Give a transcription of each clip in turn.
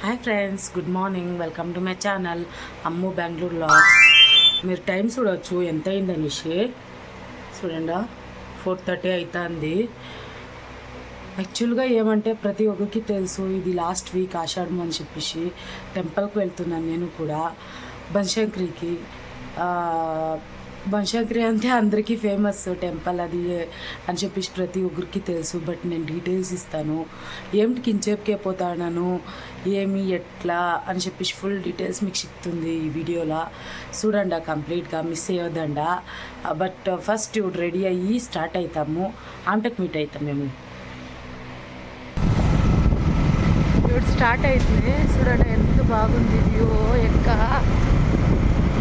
Hi friends, good morning. Welcome to my channel Ammu Bengaluru vlogs. మీరు time చూడవచ్చు ఎంత అయిందనేసి. చూడండి, 4:30 అవుతుంది. యాక్చువల్గా ఏమంటే ప్రతి ఒక్కరికి తెలుసు ఇది లాస్ట్ వీక్ ఆషాఢం అని చెప్పేసి టెంపుల్కి వెళ్తున్నాను నేను కూడా. బనశంకరికి బనశంకరి అంటే అందరికీ ఫేమస్ టెంపుల్ అది అని చెప్పేసి ప్రతి ఒక్కరికి తెలుసు. బట్ నేను డీటెయిల్స్ ఇస్తాను, ఏమిటి కించేపుకే పోతాను, ఏమి ఎట్లా అని చెప్పేసి ఫుల్ డీటెయిల్స్ మీకు చెప్తుంది ఈ వీడియోలో. చూడండి, కంప్లీట్గా మిస్ అయ్యొద్దండ. బట్ ఫస్ట్ ఇప్పుడు రెడీ అయ్యి స్టార్ట్ అవుతాము, ఆంటకు మీట్ అవుతాం మేము. ఇప్పుడు స్టార్ట్ అవుతుంది. చూడండి ఎంత బాగుంది వ్యూ. ఎక్క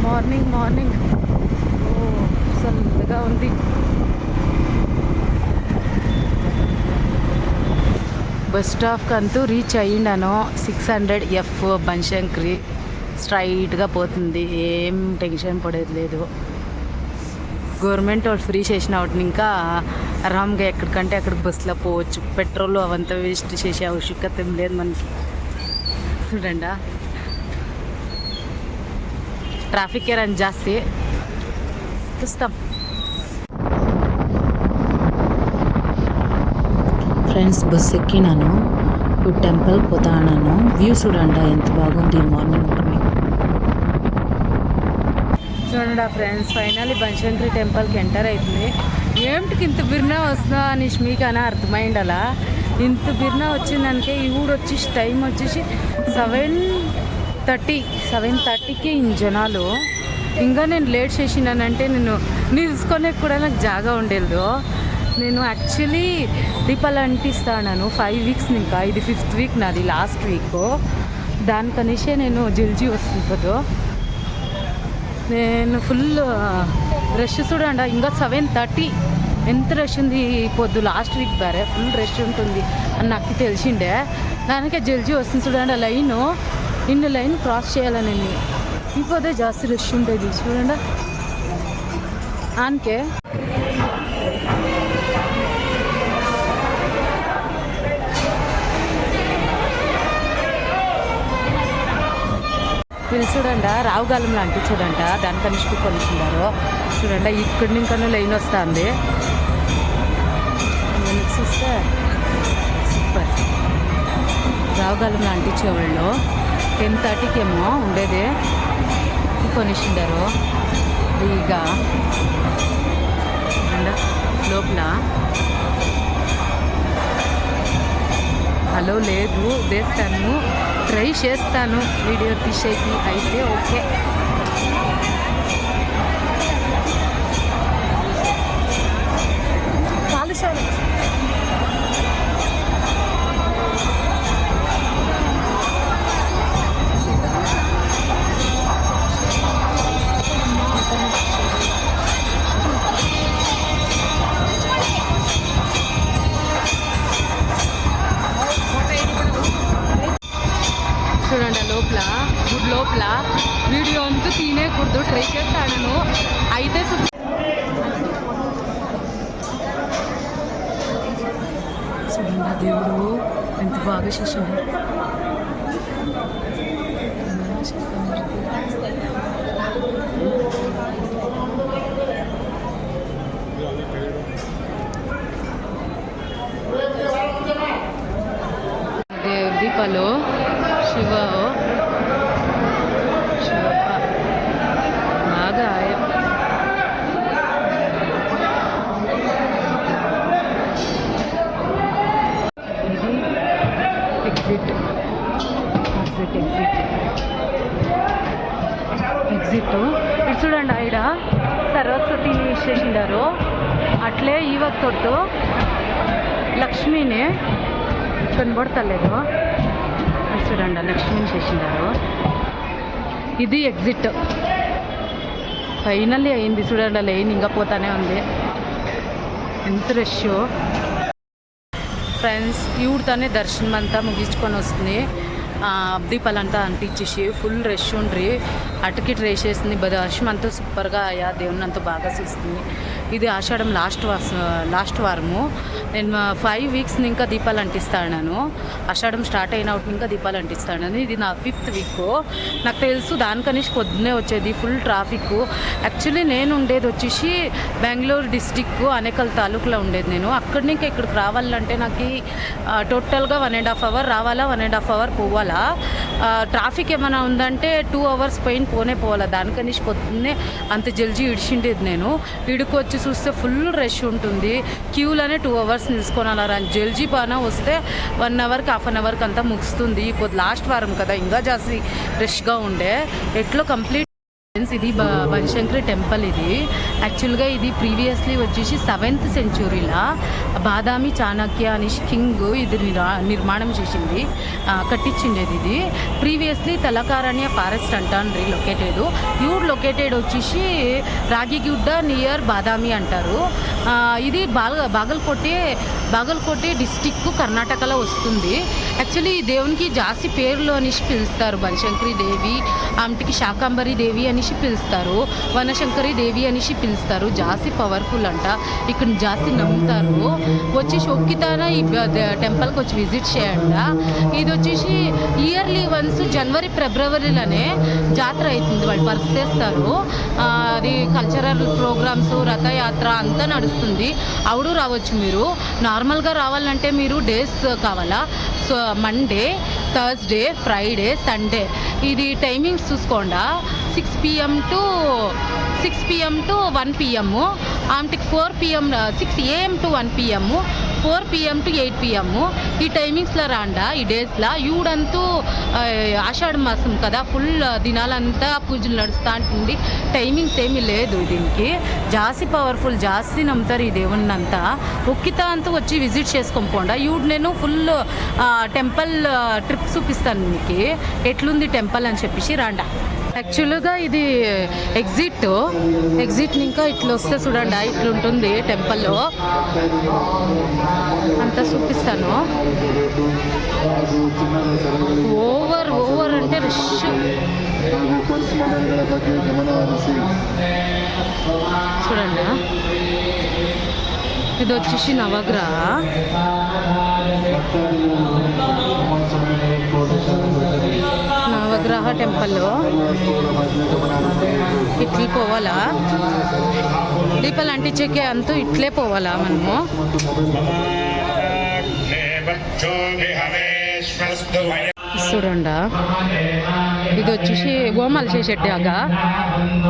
మార్నింగ్ మార్నింగ్ చల్లగా ఉంది. బస్ స్టాప్కి అంటూ రీచ్ అయ్యిండాను. 600 F బనశంకరి స్ట్రైట్గా పోతుంది. ఏం టెన్షన్ పడేది లేదు. గవర్నమెంట్ వాళ్ళు ఫ్రీ చేసిన వాటిని ఇంకా ఆరామ్గా ఎక్కడికంటే అక్కడికి బస్సులో పోవచ్చు. పెట్రోల్ అవంతా వేస్ట్ చేసే ఆవశ్యకత ఏం లేదు మనకి. చూడండి, ట్రాఫిక్ ఏరని జాస్తి చూస్తాం. ఫ్రెండ్స్, బస్ ఎక్కినాను. ఇప్పుడు టెంపుల్ పోతాను. వ్యూ చూడండి ఎంత బాగుంది మార్నింగ్ మార్నింగ్. చూడండి ఫ్రెండ్స్, ఫైనల్లీ బనశంకరి టెంపుల్కి ఎంటర్ అవుతుంది. ఏమిటికి ఇంత బిర్నా వస్తుందా అని మీకు అని అర్థమైంది. అలా ఇంత బిర్నా వచ్చిందానికే ఈ ఊడు వచ్చేసి టైం వచ్చేసి 7:30కి జనాలు. ఇంకా నేను లేట్ చేసినానంటే నేను నిలుచుకొని కూడా నాకు జాగా ఉండేది. నేను యాక్చువల్లీ దీపాలు అంటిస్తాను 5 వీక్స్, ఇంకా ఇది 5th వీక్ నాది, లాస్ట్ వీక్. దానికనిసే నేను జల్జీ వస్తుంది. నేను ఫుల్ రష్ చూడండి. ఇంకా 7:30 ఎంత రష్ ఉంది. పొద్దు లాస్ట్ వీక్ బారే ఫుల్ రష్ ఉంటుంది అని నాకు తెలిసిండే. దానికే జల్జీ వస్తుంది చూడండి. ఇన్ని లైన్ క్రాస్ చేయాలని ఇంకోదే జాస్తి రష్ ఉంటుంది చూడండి. ఆన్కే వీళ్ళు చూడండి రావుగాలంలో అంటించారంట. దానికని కొనిస్తున్నారు చూడండి. ఇక్కడి నుంచి లైన్ వస్తుంది. చూస్తే సూపర్. రావుగాలంలో అంటించేవాళ్ళు 10:30కి ఏమో ఉండేది. కొనిసిండారు ఫ్రీగా. లోపల హలో లేదు, వేస్తాను, ట్రై చేస్తాను వీడియో తీసేకి అయితే ఓకే. చాలు చాలు. చూడండి గుడి లోపల వీడియో అంతా తినేకూడదు, ట్రై చేస్తాను అయితే. చూడండి దేవుడు ఎంత బాగా చేసిండు. దీపాలు శివ బాగా ఎగ్జిట్ ఇటు చూడండి. ఆవిడ సరస్వతి చేసిండారు. అట్లే ఈవక్ తొట్టు లక్ష్మిని కనబడతలేదు. చూడండి లక్ష్మిని చేసిండారు. ఇది ఎగ్జిట్. ఫైనల్లీ అయింది చూడండి. లైన్ ఇంకా పోతానే ఉంది. ఎంత రష్ ఫ్రెండ్స్. ఈవిడతోనే దర్శనం అంతా ముగించుకొని వస్తుంది. దీపాలంతా అంటించేసి ఫుల్ రష్ ఉండ్రి. అటుకి ట్రై చేసింది దర్శనం అంతా సూపర్గా అయ్యా, దేవుని అంతా బాగా చూస్తుంది. ఇది ఆషాఢం లాస్ట్ వారము. నేను 5 వీక్స్ ఇంకా దీపాలు అంటిస్తాను. ఆషాఢం స్టార్ట్ అయినప్పుడు ఇంకా దీపాలు అంటిస్తాను. ఇది నా 5th వీక్. నాకు తెలుసు దానికనేసి పొద్దున్నే వచ్చేది ఫుల్ ట్రాఫిక్. యాక్చువల్లీ నేను ఉండేది వచ్చేసి బెంగళూరు డిస్టిక్ అనేకల్ తాలూకులో ఉండేది. నేను అక్కడి నుంచి ఇక్కడికి రావాలంటే నాకు టోటల్గా 1.5 అవర్ రావాలా, 1.5 అవర్ పోవాలా. ట్రాఫిక్ ఏమైనా ఉందంటే 2 అవర్స్ పోనే పోవాలా. దానికనేసి పొద్దున్నే అంత జల్జీ ఇడిచిండేది. నేను ఇడుకొచ్చి చూస్తే ఫుల్ రష్ ఉంటుంది. క్యూలోనే 2 అవర్స్ నిలుచుకోనాలా. జల్జీ బాగా వస్తే 1 అవర్కి, హాఫ్ అన్ అవర్కి అంతా ముగుస్తుంది. ఇప్పుడు లాస్ట్ వారం కదా ఇంకా జాస్తి రష్గా ఉండే. ఎట్లో కంప్లీట్ ఇది బనశంకరి టెంపుల్. ఇది యాక్చువల్గా ఇది ప్రీవియస్లీ వచ్చేసి 7th సెంచురీలో బాదామి చాణక్య అనేసి కింగ్ ఇది నిర్మాణం చేసింది, కట్టించిండేది. ఇది ప్రీవియస్లీ తలకారణ్య ఫారెస్ట్ అంటారు లొకేటెడ్. లొకేటెడ్ వచ్చేసి రాగిగుడ్డ నియర్ బాదామి అంటారు. ఇది బాగల్కోటే డిస్టిక్ కర్ణాటకలో వస్తుంది. యాక్చువల్లీ ఈ దేవునికి జాస్తి పేర్లు అనేసి పిలుస్తారు. బనశంకరి దేవి, ఆమెకి శాకంబరి దేవి అనేసి పిలుస్తారు, వనశంకరి దేవి అనేసి పిలుస్తారు. జాస్తి పవర్ఫుల్ అంట, ఇక్కడ జాస్తి నమ్ముతారు. వచ్చి ఒక్కితాన ఈ టెంపుల్కి వచ్చి విజిట్ చేయండి. ఇది వచ్చేసి ఇయర్లీ వన్స్ జనవరి ఫిబ్రవరిలోనే జాతర అవుతుంది. వాళ్ళు పరిచేస్తారు. అది కల్చరల్ ప్రోగ్రామ్స్, రథయాత్ర అంతా నడుస్తుంది. అవుడు రావచ్చు. మీరు నార్మల్గా రావాలంటే మీరు డేస్ కావాలా. So Monday, Thursday, Friday, Sunday. ఇది టైమింగ్స్ చూసుకోండా. 6 PM to 1 PM. ఆమెకి 4 PM 6 AM to 1 PM, 4 PM to 8 PM. ఈ టైమింగ్స్లో రాండా. ఈ డేస్లో ఈవిడంతూ ఆషాఢ మాసం కదా, ఫుల్ దినాలంతా పూజలు నడుస్తూ ఉంటుంది. టైమింగ్స్ ఏమీ లేదు దీనికి. జాస్తి పవర్ఫుల్, జాస్తి నమ్ముతారు ఈ దేవుని అంతా. ఒక్కితా అంతా వచ్చి విజిట్ చేసుకొని పోండా. నేను ఫుల్ టెంపుల్ ట్రిప్ చూపిస్తాను మీకు ఎట్లుంది టెంపుల్ అని చెప్పేసి రాండా. యాక్చువల్గా ఇది ఎగ్జిట్ ఇంకా ఇట్లా వస్తే చూడండి, ఇట్లుంటుంది టెంపుల్లో. అంతా చూపిస్తాను. ఓవర్ అంటే రష్. చూడండి, ఇది వచ్చేసి నవగ్రహ. టెంపుల్లో ఇట్లా పోవాలా. దీపాలు అంటించేకే అంతా ఇట్లే పోవాలా మనము. చూడండా, ఇది వచ్చేసి హోమాలు చేసేటి.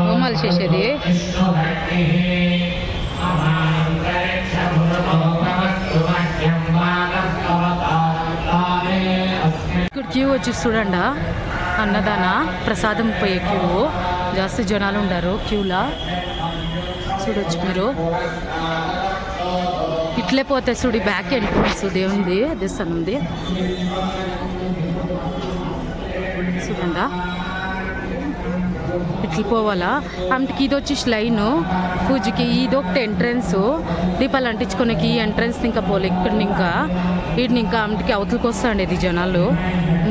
హోమాలు చేసేది. ఇక్కడ క్యూ వచ్చి చూడండా, అన్నదాన ప్రసాదం పోయే క్యూ. జాస్తి జనాలు ఉండరు క్యూలా. చూడొచ్చు మీరు. ఇట్లే పోతే చూడు, బ్యాక్ ఎంట్రన్స్ దేవుంది, దేవస్థానం ఉంది చూడండా. ఇట్లా పోవాలా. ఆమెకి ఇది వచ్చేసి లైను పూజకి. ఇది ఒకటి ఎంట్రన్స్. దీపాలు అంటించుకోనికి ఈ ఎంట్రన్స్ ఇంకా పోలే. ఇక్కడ ఇంకా వీటిని ఇంకా ఆమెకి అవతలకి వస్తాండేది జనాలు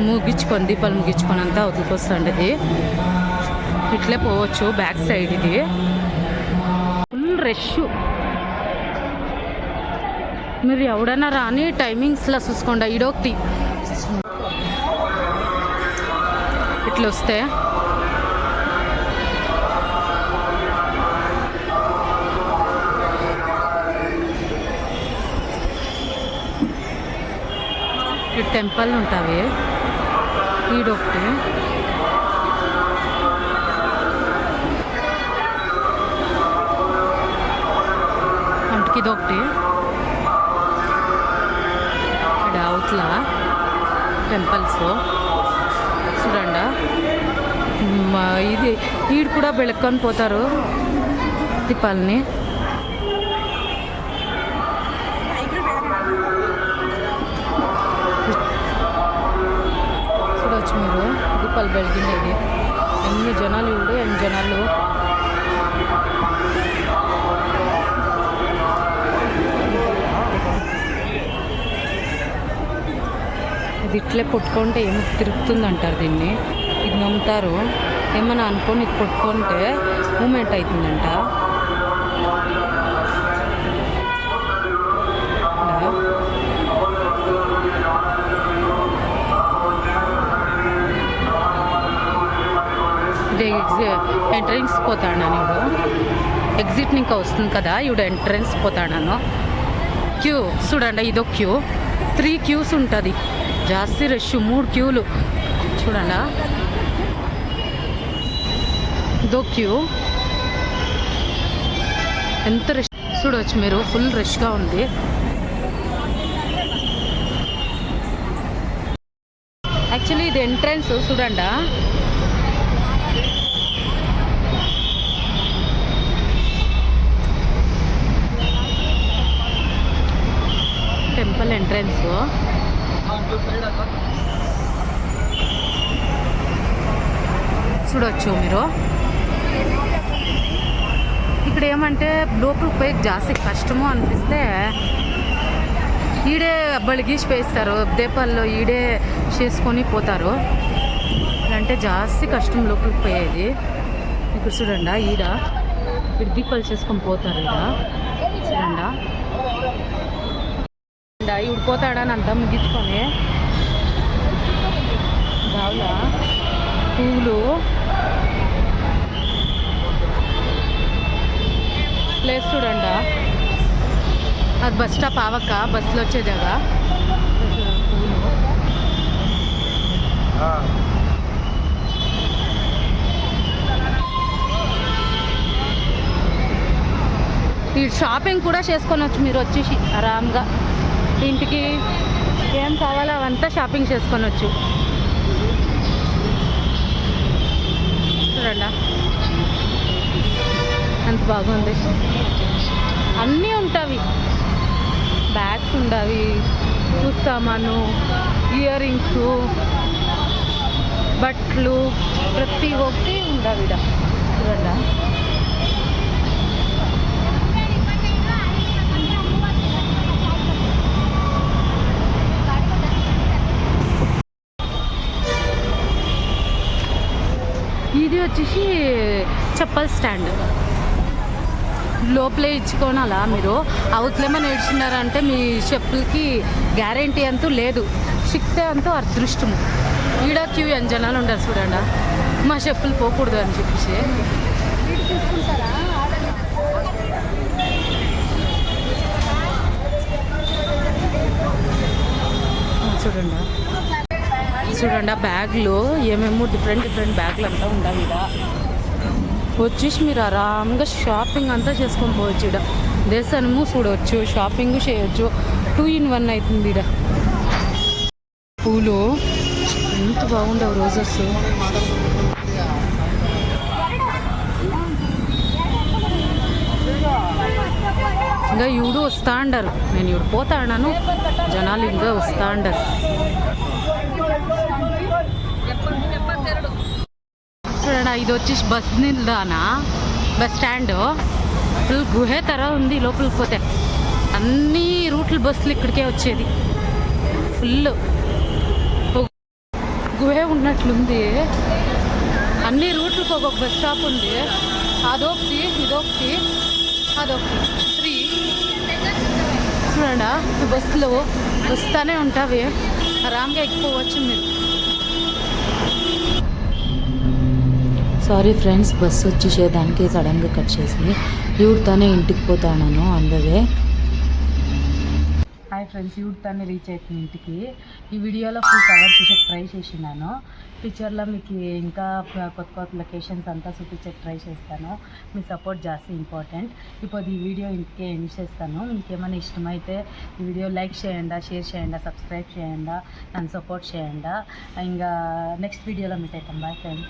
ముగించుకొని, దీపాలు ముగించుకొని అంతా అవతలకి వస్తాండేది. ఇట్లే పోవచ్చు. బ్యాక్ సైడ్ ఇది ఫుల్ రష్. మీరు ఎవడన్నా రాని టైమింగ్స్లో చూసుకోండి. ఇడొకటి ఇట్లా వస్తే టెంపుల్ ఉంటుంది. ఈడొకటి అంటకి ఇదొకటి. ఇక్కడ అవతల టెంపుల్స్ చూడండి. ఇది ఈడు కూడా బెళక్కొని పోతారు దీపాలని. చూడవచ్చు మీరు దీపాలు వెలిగిండేది. ఎన్ని జనాలు ఇవి, ఎన్ని జనాలు. ఇది ఇట్లే కొట్టుకుంటే ఏమో తిరుగుతుంది అంటారు దీన్ని. ఇది నమ్ముతారు. ఏమన్నా అనుకొని కొట్టుకుంటే మూమెంట్ అవుతుందంట. ఎంట్రన్స్ పోతాను ఇప్పుడు, ఎగ్జిట్ ఇంకా వస్తుంది కదా, ఇప్పుడు ఎంట్రన్స్ పోతాను. క్యూ చూడండి, ఇదో క్యూ, 3 క్యూస్ ఉంటుంది, జాస్తి రష్, 3 క్యూలు చూడండి. ఇదో క్యూ, ఎంత రష్ చూడవచ్చు మీరు, ఫుల్ రష్గా ఉంది. యాక్చువల్లీ ఇది ఎంట్రన్స్ చూడండి. టెంపుల్ ఎంట్రన్స్ చూడవచ్చు మీరు. ఇక్కడ ఏమంటే లోపలికి పోయి జాస్తి కష్టము అనిపిస్తే ఈడే బలిగీసి వేస్తారు, దీపాల్లో ఈడే చేసుకొని పోతారు. అంటే జాస్తి కష్టం లోపలికి పోయేది. ఇక్కడ చూడండి, ఈడ దీపాలు చేసుకొని పోతారు. ఈడ చూడండి, ఇప్పుడు పోతాడని అంతా ముగించుకొని బావులా పువ్వులు ప్లేస్ చూడండి. అది బస్ స్టాప్ ఆవక్క, బస్సులో వచ్చే జగ. పువ్వులు ఈ షాపింగ్ కూడా చేసుకొనొచ్చు మీరు వచ్చేసి ఆరామ్గా. ఇంటికి ఏం కావాలో అవంతా షాపింగ్ చేసుకొనొచ్చు. చూడండి ఎంత బాగుంది. అన్నీ ఉంటాయి, బ్యాగ్స్ ఉండవి, సామాను, ఇయర్ రింగ్స్, బట్టలు, ప్రతి ఒక్కటి ఉండవి. చూడండి ఇది వచ్చేసి చెప్పల్ స్టాండ్. లోపలే ఇచ్చుకోనాలా మీరు, అవతలేమో నేర్చున్నారంటే మీ చెప్పులకి గ్యారంటీ అంటూ లేదు, సిక్తే అంటూ అదృష్టము. ఈడ క్యూ జనాలు ఉంటారు చూడండి, మా చెప్పులు పోకూడదు అని చెప్పేసి. చూడండి చూడండి బ్యాగ్లు ఏమేమో డిఫరెంట్ బ్యాగ్లు అంతా ఉండవు. ఇక్కడ వచ్చేసి మీరు ఆరాంగా షాపింగ్ అంతా చేసుకొని పోవచ్చు. ఇక్కడ దేశానము చూడవచ్చు, షాపింగ్ చేయొచ్చు, 2 in 1 అవుతుంది. ఇక్కడ పూలు ఎంత బాగుండవు, రోజెస్. ఇంకా ఇవిడు వస్తా అంటారు, నేను ఇవిడు పోతా అన్నాను, జనాలు ఇంకా వస్తా అంటారు. చూడండి, ఇది వచ్చేసి బస్ నిల్దానా, బస్ స్టాండ్. ఫుల్ గుహే తర ఉంది, లోపలికి పోతే అన్ని రూట్లు బస్సులు ఇక్కడికే వచ్చేది. ఫుల్ గుహే ఉన్నట్లుంది, అన్ని రూట్లకు ఒక్కొక్క బస్ స్టాప్ ఉంది. అదొకటి, ఇదొకటి, అదొకటి, 3. చూడండి బస్సులు వస్తూనే ఉంటావి, ఆరాంగా ఎక్కిపోవచ్చు మీరు. సారీ ఫ్రెండ్స్, బస్సు వచ్చేసేదానికి సడన్గా కట్ చేసింది. ఇవిడతానే ఇంటికి పోతాను అందరే. హాయ్ ఫ్రెండ్స్, ఇవిడతానే రీచ్ అవుతుంది ఇంటికి. ఈ వీడియోలో ఫుల్ కవర్ చేసే ట్రై చేసినాను. ఫ్యూచర్లో మీకు ఇంకా కొత్త లొకేషన్స్ అంతా చూపించే ట్రై చేస్తాను. మీ సపోర్ట్ జాస్తి ఇంపార్టెంట్. ఇప్పుడు ఈ వీడియో ఇంటికే ఎండ్ చేస్తాను. మీకు ఏమైనా ఇష్టమైతే ఈ వీడియో లైక్ చేయండి, షేర్ చేయండి, సబ్స్క్రైబ్ చేయండి, నన్ను సపోర్ట్ చేయండి. ఇంకా నెక్స్ట్ వీడియోలో మీట్ అవుతాం. Bye friends.